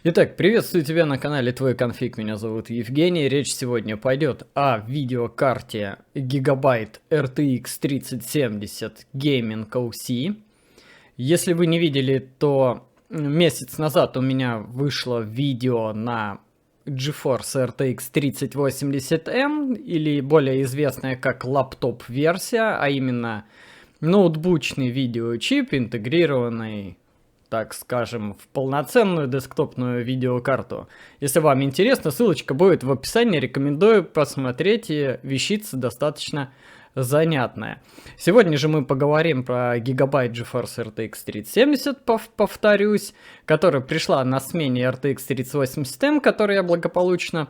Итак, приветствую тебя на канале Твой Конфиг, меня зовут Евгений. Речь сегодня пойдет о видеокарте Gigabyte RTX 3070 Gaming OC. Если вы не видели, то месяц назад у меня вышло видео на GeForce RTX 3080M, или более известная как лаптоп-версия, а именно ноутбучный видеочип, интегрированный, так скажем, в полноценную десктопную видеокарту. Если вам интересно, ссылочка будет в описании, рекомендую посмотреть, и вещица достаточно занятная. Сегодня же мы поговорим про Gigabyte GeForce RTX 3070, повторюсь, которая пришла на смене RTX 3080M, который я благополучно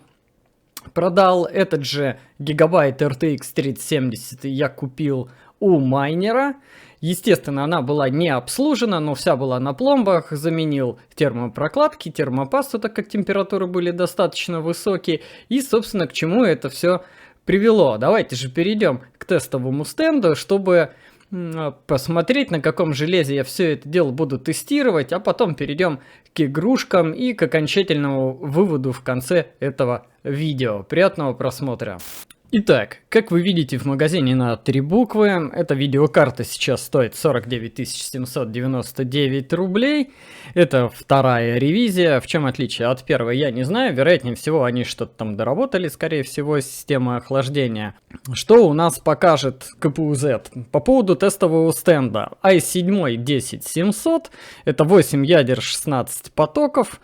продал. Этот же Gigabyte RTX 3070 я купил у майнера. Естественно, она была не обслужена, но вся была на пломбах. Заменил термопрокладки, термопасту, так как температуры были достаточно высокие. И, собственно, к чему это все привело. Давайте же перейдем к тестовому стенду, чтобы посмотреть, на каком железе я все это дело буду тестировать, а потом перейдем к игрушкам и к окончательному выводу в конце этого видео. Приятного просмотра! Итак, как вы видите в магазине на 3 буквы, эта видеокарта сейчас стоит 49 799 рублей. Это вторая ревизия. В чем отличие от первой, я не знаю. Вероятнее всего, они что-то там доработали, скорее всего, система охлаждения. Что у нас покажет КПУ-Z? По поводу тестового стенда. i7 10700, это 8 ядер, 16 потоков.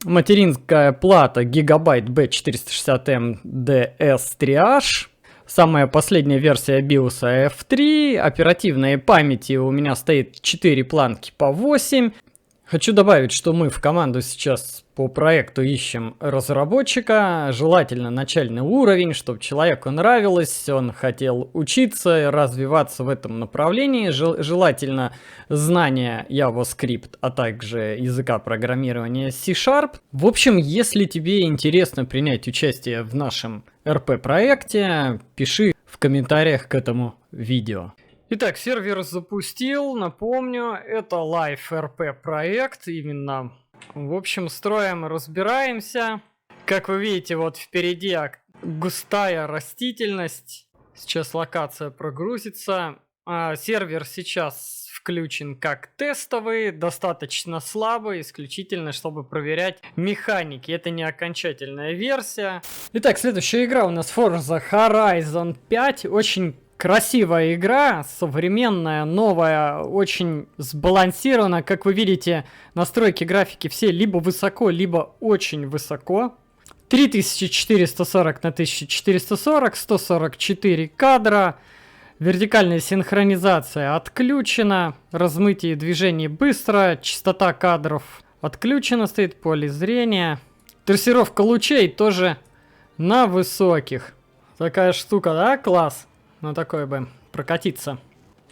Материнская плата Gigabyte B460M DS Triage. Самая последняя версия BIOS F3. Оперативной памяти у меня стоит 4 планки по 8. Хочу добавить, что мы в команду сейчас по проекту ищем разработчика. Желательно начальный уровень, чтобы человеку нравилось, он хотел учиться, развиваться в этом направлении. Желательно знание JavaScript, а также языка программирования C#. В общем, если тебе интересно принять участие в нашем РП-проекте, пиши в комментариях к этому видео. Итак, сервер запустил, напомню, это Live RP проект, именно. В общем, строим, разбираемся. Как вы видите, вот впереди густая растительность. Сейчас локация прогрузится. Сервер сейчас включен как тестовый, достаточно слабый, исключительно чтобы проверять механики. Это не окончательная версия. Итак, следующая игра у нас Forza Horizon 5. Очень красивая игра, современная, новая, очень сбалансирована. Как вы видите, настройки графики все либо высоко, либо очень высоко. 3440 на 1440, 144 кадра. Вертикальная синхронизация отключена. Размытие движений быстро. Частота кадров отключена, стоит поле зрения. Трассировка лучей тоже на высоких. Такая штука, да? Класс. Ну, такой бы прокатиться.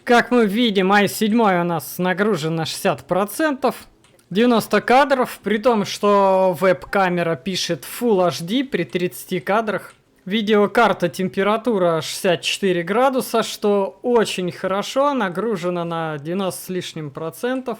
Как мы видим, i7 у нас нагружен на 60%. 90 кадров, при том, что веб-камера пишет Full HD при 30 кадрах. Видеокарта, температура 64 градуса, что очень хорошо, нагружена на 90 с лишним процентов.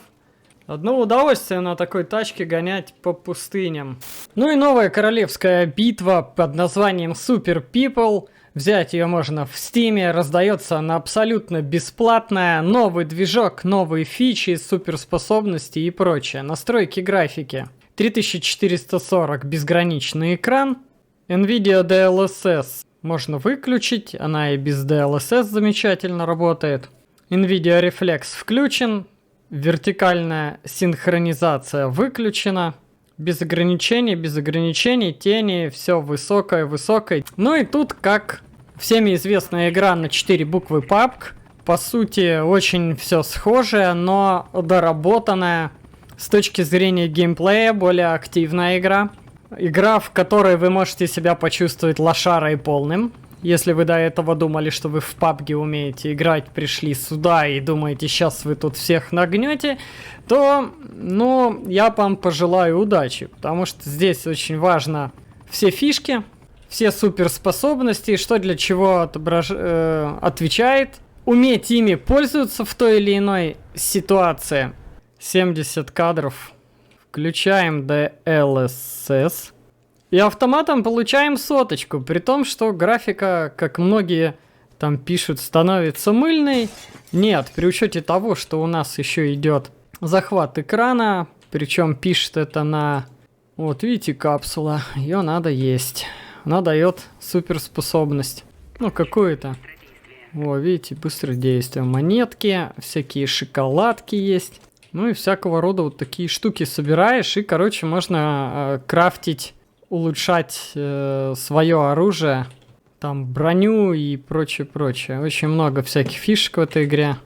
Одно удовольствие на такой тачке гонять по пустыням. Ну и новая королевская битва под названием Super People. Взять ее можно в Steam, раздается она абсолютно бесплатная. Новый движок, новые фичи, суперспособности и прочее. Настройки графики. 3440 безграничный экран. NVIDIA DLSS можно выключить, она и без DLSS замечательно работает. NVIDIA Reflex включен. Вертикальная синхронизация выключена. Без ограничений, тени, все высокое. Ну и тут, как всеми известная игра на 4 буквы PUBG, по сути, очень все схожее, но доработанная с точки зрения геймплея, более активная игра. Игра, в которой вы можете себя почувствовать лошарой полным. Если вы до этого думали, что вы в PUBG умеете играть, пришли сюда и думаете, сейчас вы тут всех нагнете, то, ну, я вам пожелаю удачи, потому что здесь очень важно все фишки, все суперспособности, что для чего отвечает, уметь ими пользоваться в той или иной ситуации. 70 кадров Включаем DLSS. И автоматом получаем соточку. При том, что графика, как многие там пишут, становится мыльной. Нет, при учете того, что у нас еще идет захват экрана. Причем пишет это на... Вот видите, капсула. Ее надо есть. Она дает суперспособность. Ну, какую-то. О, видите, быстрое действие. Монетки, всякие шоколадки есть. Ну и всякого рода вот такие штуки собираешь. И, короче, можно крафтить, улучшать свое оружие. Там броню и прочее. Очень много всяких фишек в этой игре.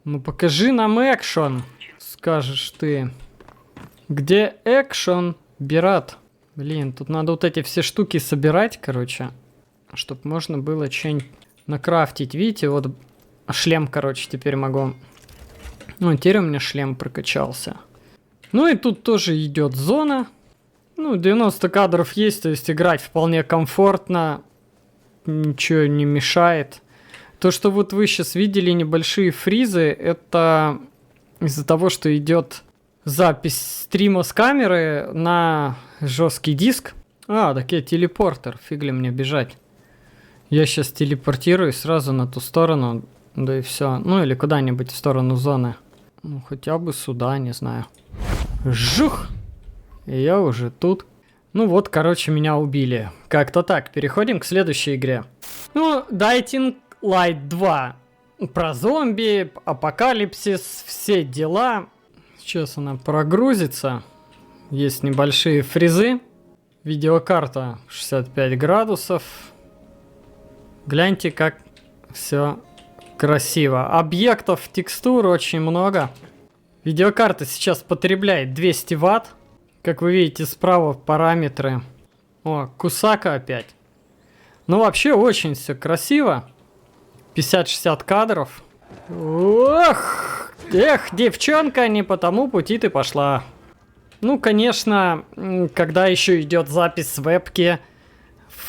Ну покажи нам экшен, скажешь ты. Где экшен, Бират? Блин, тут надо вот эти все штуки собирать, короче. Чтобы можно было что-нибудь накрафтить. Видите, вот шлем, короче, теперь могу... Ну, теперь у меня шлем прокачался. Ну и тут тоже идет зона. Ну, 90 кадров есть, то есть играть вполне комфортно. Ничего не мешает. То, что вот вы сейчас видели небольшие фризы, это из-за того, что идет запись стрима с камеры на жесткий диск. А, так я телепортер, фиг ли мне бежать. Я сейчас телепортируюсь сразу на ту сторону, да и все. Ну или куда-нибудь в сторону зоны. Ну хотя бы сюда, не знаю. Жух! И я уже тут. Ну вот, короче, меня убили. Как-то так. Переходим к следующей игре. Ну, Dying Light 2. Про зомби, апокалипсис, все дела. Сейчас она прогрузится. Есть небольшие фризы. Видеокарта 65 градусов. Гляньте, как все красиво. Объектов, текстур очень много. Видеокарта сейчас потребляет 200 Вт. Как вы видите, справа параметры. О, Кусака опять. Ну, вообще, очень все красиво. 50-60 кадров. Ох! Эх, девчонка, не по тому пути ты пошла. Ну, конечно, когда еще идет запись с вебки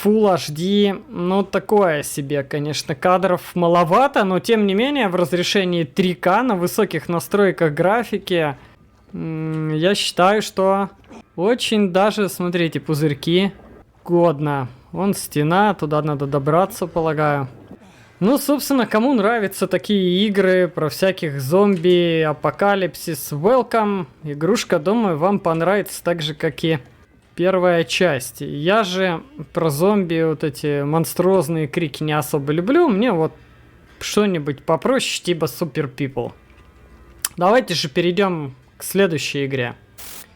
Full HD, ну, такое себе, конечно, кадров маловато, но, тем не менее, в разрешении 3К на высоких настройках графики, я считаю, что очень даже, смотрите, пузырьки годно. Вон стена, туда надо добраться, полагаю. Ну, собственно, кому нравятся такие игры про всяких зомби, апокалипсис, welcome. Игрушка, думаю, вам понравится так же, как и первая часть. Я же про зомби, вот эти монструозные крики не особо люблю. Мне вот что-нибудь попроще, типа Super People. Давайте же перейдем к следующей игре.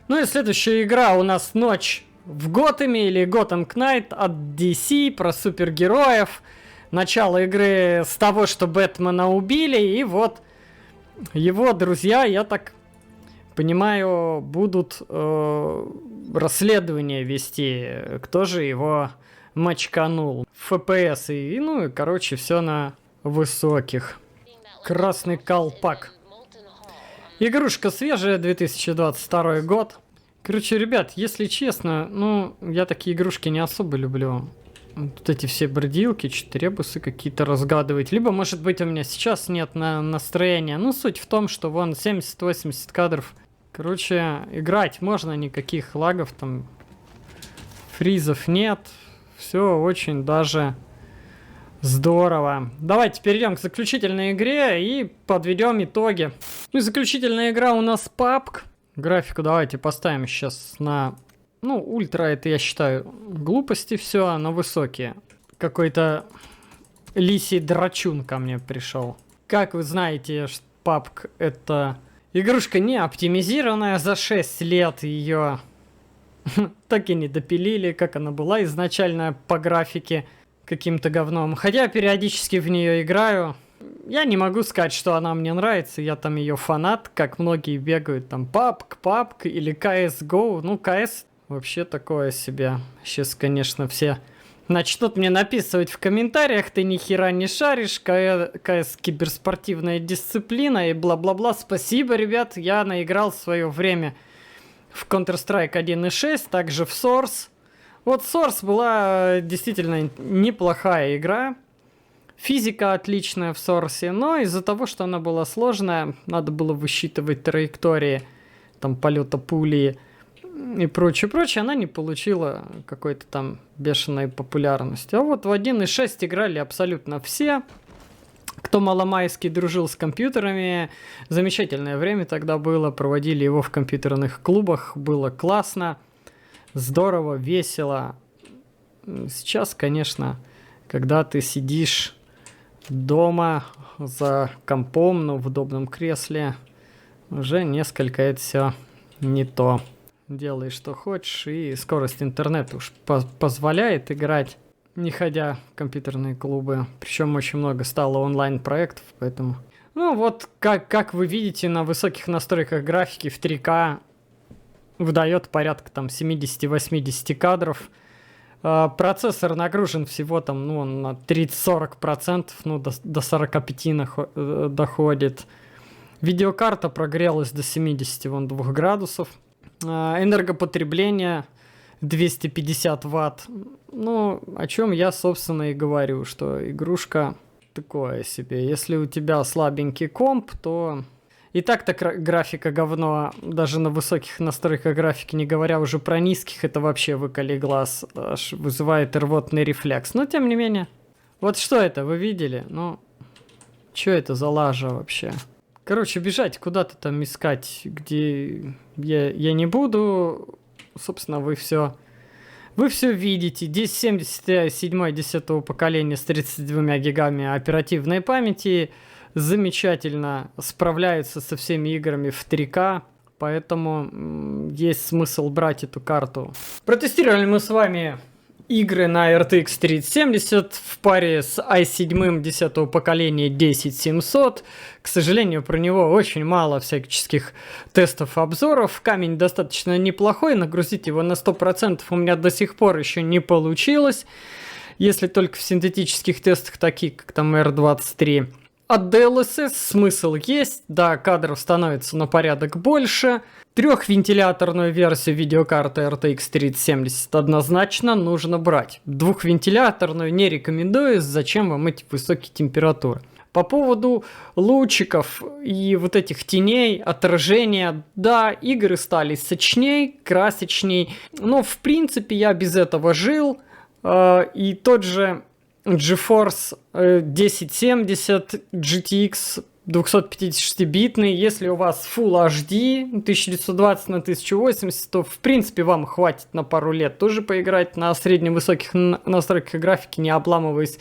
Ну и следующая игра у нас «Ночь в Готэме» или Gotham Knight от DC про супергероев. Начало игры с того, что Бэтмена убили, и вот его друзья, я так понимаю, будут расследование вести, кто же его мочканул. FPS и, ну и, короче, все на высоких. Красный колпак. Игрушка свежая, 2022 год. Короче, ребят, если честно, ну, я такие игрушки не особо люблю. Тут эти все бродилки, ребусы какие-то разгадывать. Либо, может быть, у меня сейчас нет настроения. Ну, суть в том, что вон 70-80 кадров. Короче, играть можно, никаких лагов там, фризов нет. Все очень даже здорово. Давайте перейдем к заключительной игре и подведем итоги. Ну и заключительная игра у нас PUBG. Графику давайте поставим сейчас на... Ну, ультра это, я считаю, глупости все, но высокие. Какой-то лисий драчун ко мне пришел. Как вы знаете, PUBG это игрушка не оптимизированная. За 6 лет ее так и не допилили, как она была изначально по графике каким-то говном. Хотя периодически в нее играю. Я не могу сказать, что она мне нравится. Я там ее фанат, как многие бегают там PUBG или CSGO. Ну, CS вообще такое себе. Сейчас, конечно, все начнут мне написывать в комментариях: ты ни хера не шаришь, CS киберспортивная дисциплина и бла-бла-бла. Спасибо, ребят, я наиграл в свое время в Counter-Strike 1.6, также в Source. Вот Source была действительно неплохая игра. Физика отличная в Source, но из-за того, что она была сложная, надо было высчитывать траектории там полета пули и прочее, она не получила какой-то там бешеной популярности. А вот в 1.6 играли абсолютно все, кто маломайски дружил с компьютерами. Замечательное время тогда было, проводили его в компьютерных клубах, было классно, здорово, весело. Сейчас, конечно, когда ты сидишь дома за компом, но в удобном кресле, уже несколько это все не то. Делай, что хочешь, и скорость интернета уж позволяет играть, не ходя в компьютерные клубы. Причем очень много стало онлайн-проектов, поэтому... Ну вот, как вы видите, на высоких настройках графики в 3К выдает порядка там 70-80 кадров. Процессор нагружен всего там, ну, на 30-40%, ну, до 45 доходит. Видеокарта прогрелась до 72 градусов. Энергопотребление 250 ватт. Ну, о чем я, собственно, и говорю, что игрушка такое себе. Если у тебя слабенький комп, то и так-то графика говно, даже на высоких настройках графики, не говоря уже про низких, это вообще выколи глаз, аж вызывает рвотный рефлекс. Но, тем не менее, вот что это, вы видели? Ну, что это за лажа вообще? Короче, бежать куда-то там искать, где я не буду. Собственно, вы все видите. 1070 10 поколения с 32 гигами оперативной памяти замечательно справляются со всеми играми в 3К. Поэтому есть смысл брать эту карту. Протестировали мы с вами игры на RTX 3070 в паре с i7 10 поколения 10700. К сожалению, про него очень мало всяческих тестов и обзоров. Камень достаточно неплохой, нагрузить его на 100% у меня до сих пор еще не получилось. Если только в синтетических тестах, таких как там R23. От DLSS смысл есть, да, кадров становится на порядок больше. Трехвентиляторную версию видеокарты RTX 3070 однозначно нужно брать. Двухвентиляторную не рекомендую, зачем вам эти высокие температуры. По поводу лучиков и вот этих теней, отражения, да, игры стали сочней, красочней, но в принципе я без этого жил, и тот же GeForce 1070 GTX 256-битный, если у вас Full HD 1920 на 1080, то в принципе вам хватит на пару лет тоже поиграть на средневысоких настройках графики, не обламываясь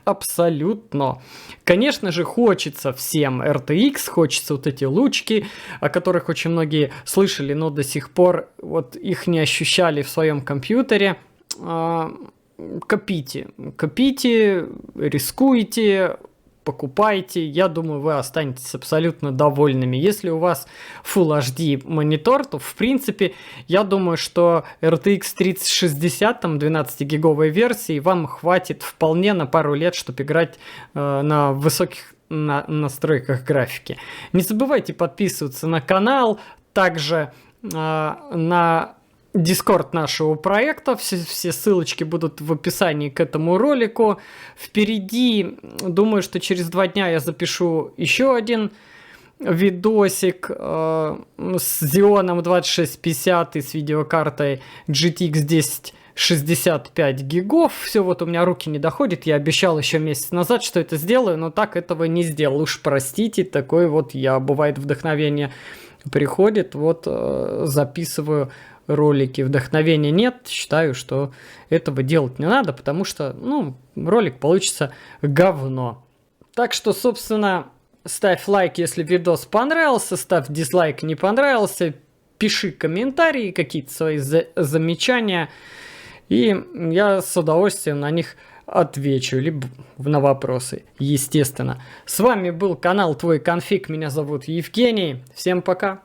абсолютно. Конечно же, хочется всем RTX, хочется вот эти лучки, о которых очень многие слышали, но до сих пор вот их не ощущали в своем компьютере. Копите, рискуйте, покупайте. Я думаю, вы останетесь абсолютно довольными. Если у вас Full HD монитор, то в принципе, я думаю, что RTX 3060, там 12-гиговой версии, вам хватит вполне на пару лет, чтобы играть на высоких настройках графики. Не забывайте подписываться на канал, также на Discord нашего проекта, все ссылочки будут в описании к этому ролику. Впереди, думаю, что через 2 дня я запишу еще один видосик с Xeon 2650 и с видеокартой GTX 1065 гигов. Все, вот у меня руки не доходят. Я обещал еще месяц назад, что это сделаю, но так этого не сделал. Уж простите, такой вот я. Бывает, вдохновение приходит, вот записываю ролики. Вдохновения нет, считаю, что этого делать не надо, потому что, ну, ролик получится говно. Так что, собственно, ставь лайк, если видос понравился, ставь дизлайк, не понравился, пиши комментарии, какие-то свои замечания, и я с удовольствием на них отвечу, либо на вопросы, естественно. С вами был канал Твой Конфиг, меня зовут Евгений, всем пока!